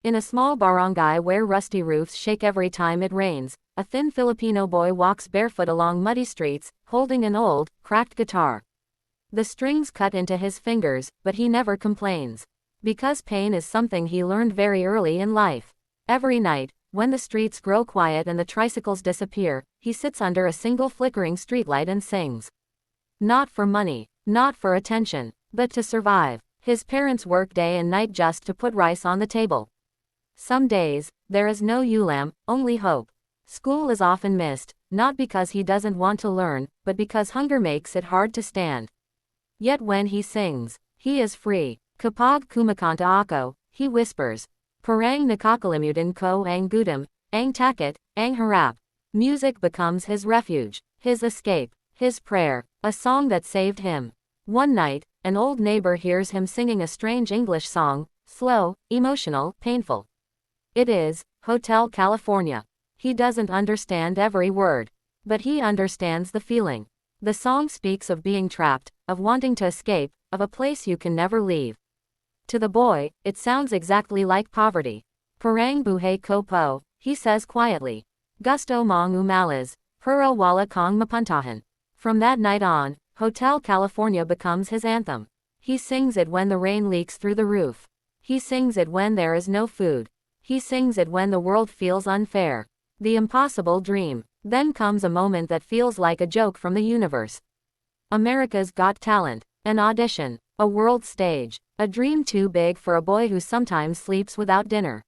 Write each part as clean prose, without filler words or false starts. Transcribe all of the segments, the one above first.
In a small barangay where rusty roofs shake every time it rains, a thin Filipino boy walks barefoot along muddy streets, holding an old, cracked guitar. The strings cut into his fingers, but he never complains. Because pain is something he learned very early in life. Every night, when the streets grow quiet and the tricycles disappear, he sits under a single flickering streetlight and sings. Not for money, not for attention, but to survive. His parents work day and night just to put rice on the table. Some days, there is no ulam, only hope. School is often missed, not because he doesn't want to learn, but because hunger makes it hard to stand. Yet when he sings, he is free. Kapag kumakanta ako, he whispers. Parang nakakalimutan ko ang gutom, ang takot, ang harap. Music becomes his refuge, his escape, his prayer, a song that saved him. One night, an old neighbor hears him singing a strange English song, slow, emotional, painful. It is Hotel California. He doesn't understand every word, but he understands the feeling. The song speaks of being trapped, of wanting to escape, of a place you can never leave. To the boy, it sounds exactly like poverty. Parang buhay ko po, he says quietly. Gusto mong umalis, pero wala kang mapuntahan. From that night on, Hotel California becomes his anthem. He sings it when the rain leaks through the roof. He sings it when there is no food. He sings it when the world feels unfair. The impossible dream. Then comes a moment that feels like a joke from the universe. America's Got Talent. An audition. A world stage. A dream too big for a boy who sometimes sleeps without dinner.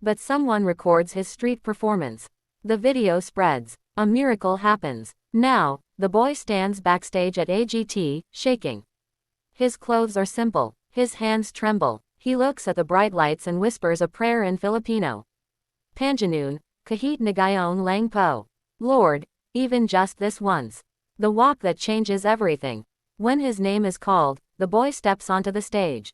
But someone records his street performance. The video spreads. A miracle happens. Now, the boy stands backstage at AGT, shaking. His clothes are simple. His hands tremble. He looks at the bright lights and whispers a prayer in Filipino. Panjanoon, kahit nagayon lang po. Lord, even just this once. The walk that changes everything. When his name is called, the boy steps onto the stage.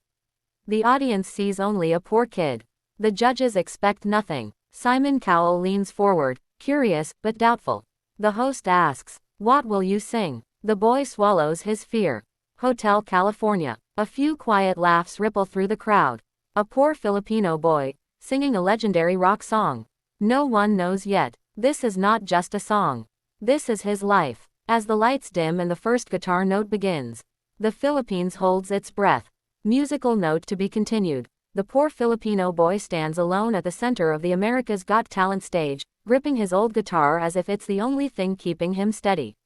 The audience sees only a poor kid. The judges expect nothing. Simon Cowell leans forward, curious but doubtful. The host asks, "What will you sing?" The boy swallows his fear. Hotel California. A few quiet laughs ripple through the crowd. A poor Filipino boy, singing a legendary rock song. No one knows yet. This is not just a song. This is his life. As the lights dim and the first guitar note begins, the Philippines holds its breath. Musical note to be continued. The poor Filipino boy stands alone at the center of the America's Got Talent stage, gripping his old guitar as if it's the only thing keeping him steady.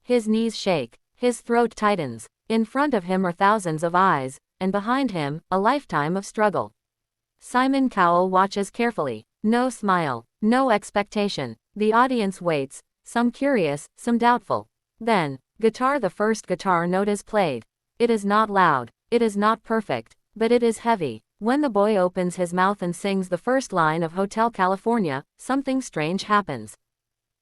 His knees shake. His throat tightens. In front of him are thousands of eyes, and behind him, a lifetime of struggle. Simon Cowell watches carefully. No smile. No expectation. The audience waits, some curious, some doubtful. Then, the first guitar note is played. It is not loud. It is not perfect, but it is heavy. When the boy opens his mouth and sings the first line of Hotel California, something strange happens.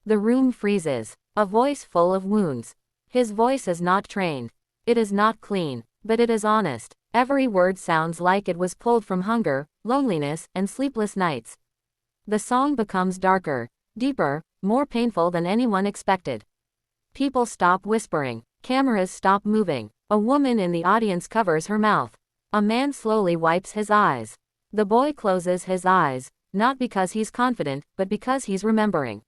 The room freezes. A voice full of wounds. His voice is not trained. It is not clean, but it is honest. Every word sounds like it was pulled from hunger, loneliness, and sleepless nights. The song becomes darker, deeper, more painful than anyone expected. People stop whispering. Cameras stop moving. A woman in the audience covers her mouth. A man slowly wipes his eyes. The boy closes his eyes, not because he's confident, but because he's remembering.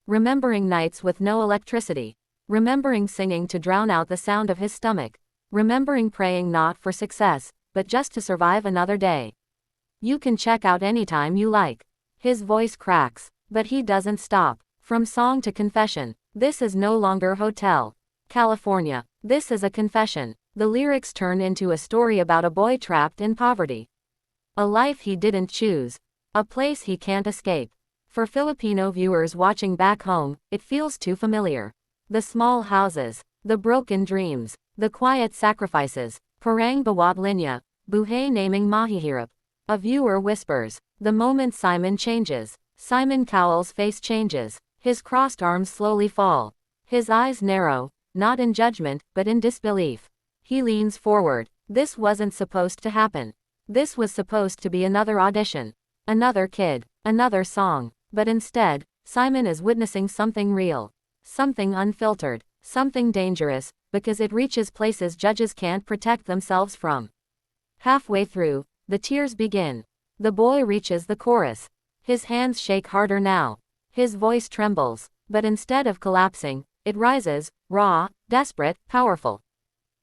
Remembering nights with no electricity. Remembering singing to drown out the sound of his stomach. Remembering praying not for success, but just to survive another day. You can check out anytime you like. His voice cracks, but he doesn't stop. From song to confession. This is no longer Hotel California. This is a confession. The lyrics turn into a story about a boy trapped in poverty. A life he didn't choose. A place he can't escape. For Filipino viewers watching back home, it feels too familiar. The small houses, the broken dreams, the quiet sacrifices. Parang bawat linya, buhay naming mahihirap. A viewer whispers. The moment Simon changes. Simon Cowell's face changes. His crossed arms slowly fall. His eyes narrow, not in judgment, but in disbelief. He leans forward. This wasn't supposed to happen. This was supposed to be another audition. Another kid. Another song. But instead, Simon is witnessing something real. Something unfiltered. Something dangerous, because it reaches places judges can't protect themselves from. Halfway through, the tears begin. The boy reaches the chorus. His hands shake harder now. His voice trembles, but instead of collapsing, it rises, raw, desperate, powerful.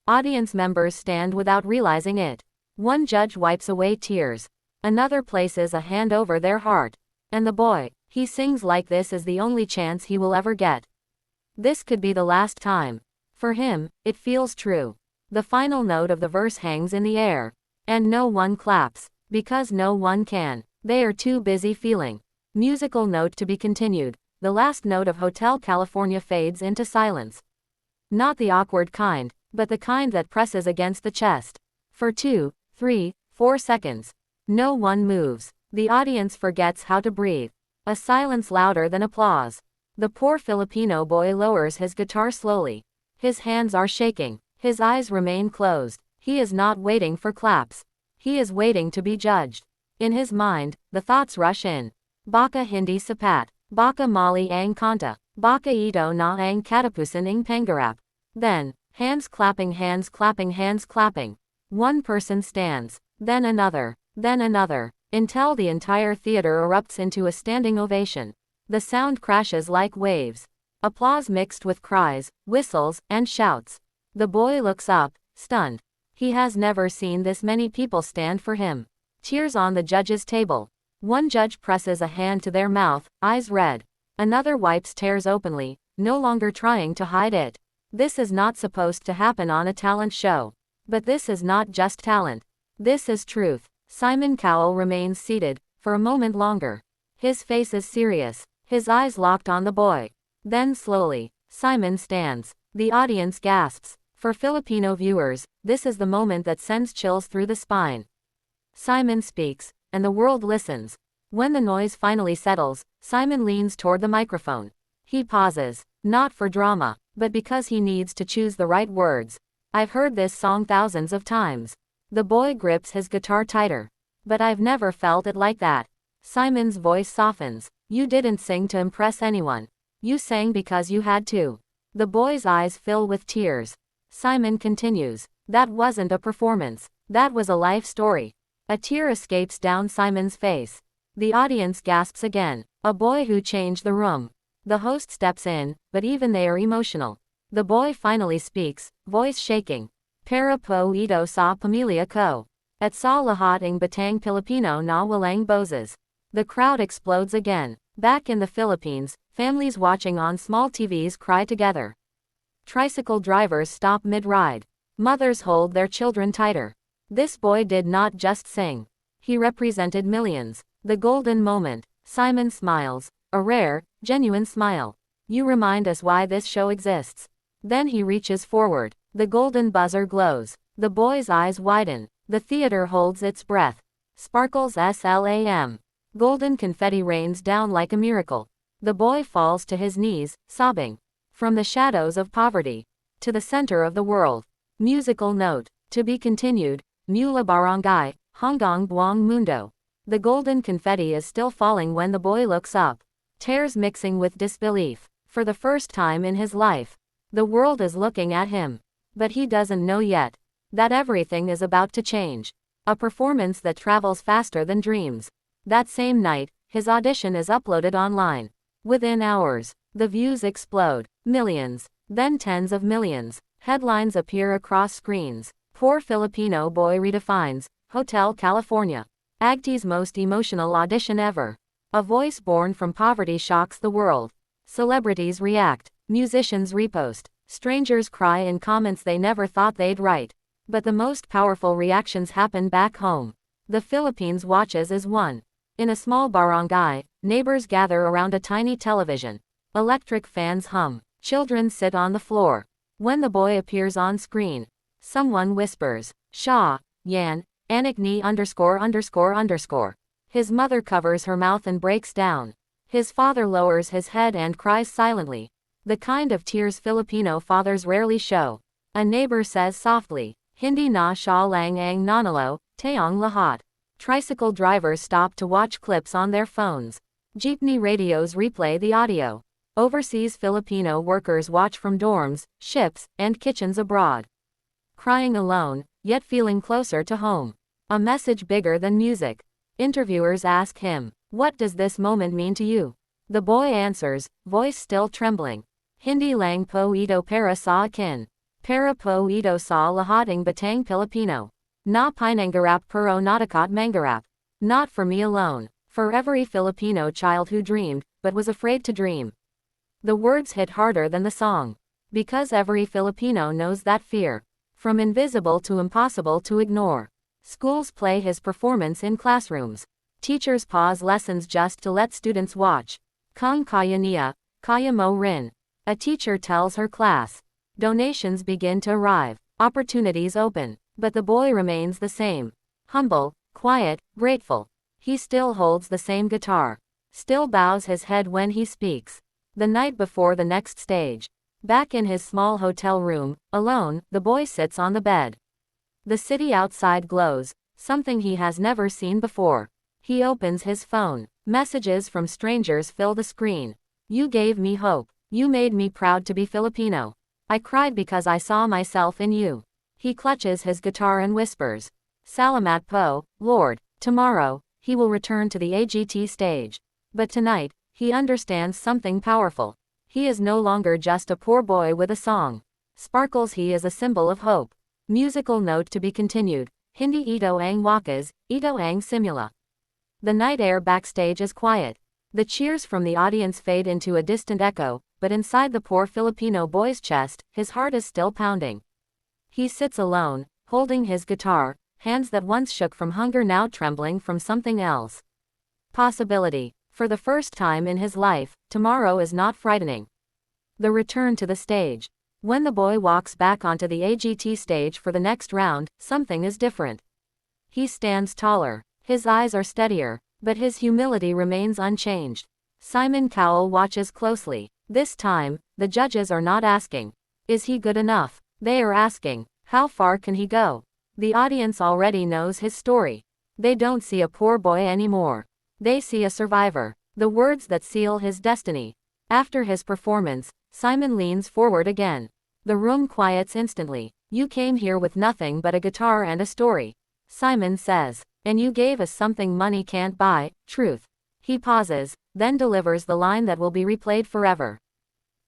Audience members stand without realizing it. One judge wipes away tears. Another places a hand over their heart. And the boy, he sings like this is the only chance he will ever get. This could be the last time. For him, it feels true. The final note of the verse hangs in the air. And no one claps. Because no one can. They are too busy feeling. Musical note to be continued. The last note of Hotel California fades into silence. Not the awkward kind, but the kind that presses against the chest. For 2, 3, 4 seconds. No one moves. The audience forgets how to breathe. A silence louder than applause. The poor Filipino boy lowers his guitar slowly. His hands are shaking. His eyes remain closed. He is not waiting for claps. He is waiting to be judged. In his mind, the thoughts rush in. Baka hindi sapat. Baka mali ang kanta. Baka ito na ang katapusan ng pangarap. Then, hands clapping, hands clapping, hands clapping. One person stands. Then another. Then another. Until the entire theater erupts into a standing ovation. The sound crashes like waves. Applause mixed with cries, whistles, and shouts. The boy looks up, stunned. He has never seen this many people stand for him. Tears on the judge's table. One judge presses a hand to their mouth, eyes red. Another wipes tears openly, no longer trying to hide it. This is not supposed to happen on a talent show. But this is not just talent. This is truth. Simon Cowell remains seated, for a moment longer. His face is serious, his eyes locked on the boy. Then slowly, Simon stands. The audience gasps. For Filipino viewers, this is the moment that sends chills through the spine. Simon speaks, and the world listens. When the noise finally settles, Simon leans toward the microphone. He pauses, not for drama, but because he needs to choose the right words. I've heard this song thousands of times. The boy grips his guitar tighter. But I've never felt it like that. Simon's voice softens. You didn't sing to impress anyone. You sang because you had to. The boy's eyes fill with tears. Simon continues. That wasn't a performance. That was a life story. A tear escapes down Simon's face. The audience gasps again. A boy who changed the room. The host steps in, but even they are emotional. The boy finally speaks, voice shaking. Para po ito sa pamilya ko. At sa lahat ng batang Pilipino na walang boses. The crowd explodes again. Back in the Philippines, families watching on small TVs cry together. Tricycle drivers stop mid-ride. Mothers hold their children tighter. This boy did not just sing. He represented millions. The golden moment. Simon smiles. A rare, genuine smile. You remind us why this show exists. Then he reaches forward. The golden buzzer glows. The boy's eyes widen. The theater holds its breath. Sparkles slam. Golden confetti rains down like a miracle. The boy falls to his knees, sobbing. From the shadows of poverty to the center of the world. Musical note. To be continued. Mula Barangay, Hanggang Buong Mundo. The golden confetti is still falling when the boy looks up. Tears mixing with disbelief. For the first time in his life. The world is looking at him. But he doesn't know yet that everything is about to change. A performance that travels faster than dreams. That same night, his audition is uploaded online. Within hours, the views explode. Millions, then tens of millions. Headlines appear across screens. Poor Filipino boy redefines Hotel California. Agti's most emotional audition ever. A voice born from poverty shocks the world. Celebrities react. Musicians repost. Strangers cry in comments they never thought they'd write. But the most powerful reactions happen back home. The Philippines watches as one. In a small barangay, neighbors gather around a tiny television. Electric fans hum. Children sit on the floor. When the boy appears on screen, someone whispers, Shaw, Yan, anak ni ____. His mother covers her mouth and breaks down. His father lowers his head and cries silently. The kind of tears Filipino fathers rarely show. A neighbor says softly, Hindi na siya lang ang nanalo, tayong lahat. Tricycle drivers stop to watch clips on their phones. Jeepney radios replay the audio. Overseas Filipino workers watch from dorms, ships, and kitchens abroad. Crying alone, yet feeling closer to home. A message bigger than music. Interviewers ask him, "What does this moment mean to you?" The boy answers, voice still trembling. Hindi lang po ito para sa akin. Para po ito sa lahat ng batang Pilipino. Na pinangarap pero natakot mangarap. Not for me alone. For every Filipino child who dreamed, but was afraid to dream. The words hit harder than the song. Because every Filipino knows that fear. From invisible to impossible to ignore. Schools play his performance in classrooms. Teachers pause lessons just to let students watch. Kung kaya niya, kaya mo rin. A teacher tells her class. Donations begin to arrive. Opportunities open. But the boy remains the same. Humble, quiet, grateful. He still holds the same guitar. Still bows his head when he speaks. The night before the next stage. Back in his small hotel room, alone, the boy sits on the bed. The city outside glows, something he has never seen before. He opens his phone. Messages from strangers fill the screen. You gave me hope. You made me proud to be Filipino. I cried because I saw myself in you. He clutches his guitar and whispers, "Salamat po, Lord." Tomorrow, he will return to the AGT stage. But tonight, he understands something powerful. He is no longer just a poor boy with a song. Sparkles, he is a symbol of hope. Musical note to be continued. Hindi ito ang wakas, ito ang simula. The night air backstage is quiet. The cheers from the audience fade into a distant echo, but inside the poor Filipino boy's chest, his heart is still pounding. He sits alone, holding his guitar, hands that once shook from hunger now trembling from something else. Possibility. For the first time in his life, tomorrow is not frightening. The return to the stage. When the boy walks back onto the AGT stage for the next round, something is different. He stands taller. His eyes are steadier, but his humility remains unchanged. Simon Cowell watches closely. This time, the judges are not asking, "Is he good enough?" They are asking, "How far can he go?" The audience already knows his story. They don't see a poor boy anymore. They see a survivor. The words that seal his destiny. After his performance, Simon leans forward again. The room quiets instantly. "You came here with nothing but a guitar and a story," Simon says. "And you gave us something money can't buy, truth." He pauses, then delivers the line that will be replayed forever.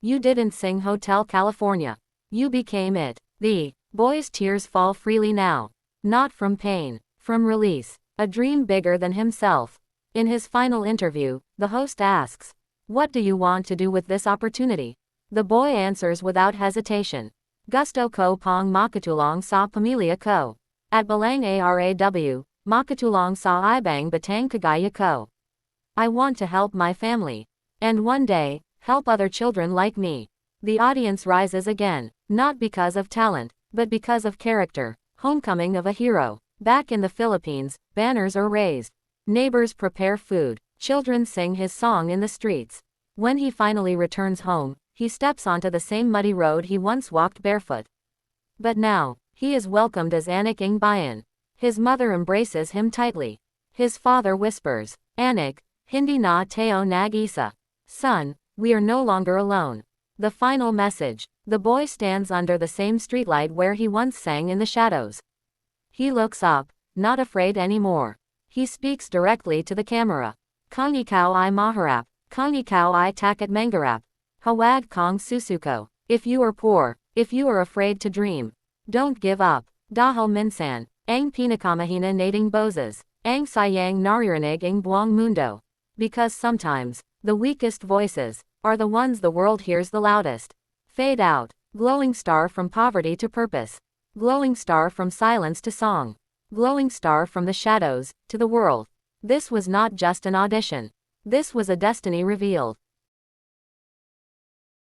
"You didn't sing Hotel California. You became it." The boy's tears fall freely now. Not from pain, from release. A dream bigger than himself. In his final interview, the host asks, "What do you want to do with this opportunity?" The boy answers without hesitation. "Gusto ko pong makatulong sa pamilya ko. At balang araw, makatulong sa ibang batang kagaya ko. I want to help my family. And one day, help other children like me." The audience rises again, not because of talent, but because of character. Homecoming of a hero. Back in the Philippines, banners are raised. Neighbors prepare food. Children sing his song in the streets. When he finally returns home, he steps onto the same muddy road he once walked barefoot. But now, he is welcomed as Anak ng Bayan. His mother embraces him tightly. His father whispers, "Anak, hindi na tayo nag-isa." Son, we are no longer alone. The final message. The boy stands under the same streetlight where he once sang in the shadows. He looks up, not afraid anymore. He speaks directly to the camera. "Kung ikaw ay maharap, kung ikaw ay takot mangarap, huwag kang susuko." If you are poor, if you are afraid to dream, don't give up. Dahil minsan, ang pinakamahina nating boses, ang sayang naririnig ang buong mundo. Because sometimes, the weakest voices are the ones the world hears the loudest. Fade out. Glowing star from poverty to purpose. Glowing star from silence to song. Glowing star from the shadows to the world. This was not just an audition. This was a destiny revealed.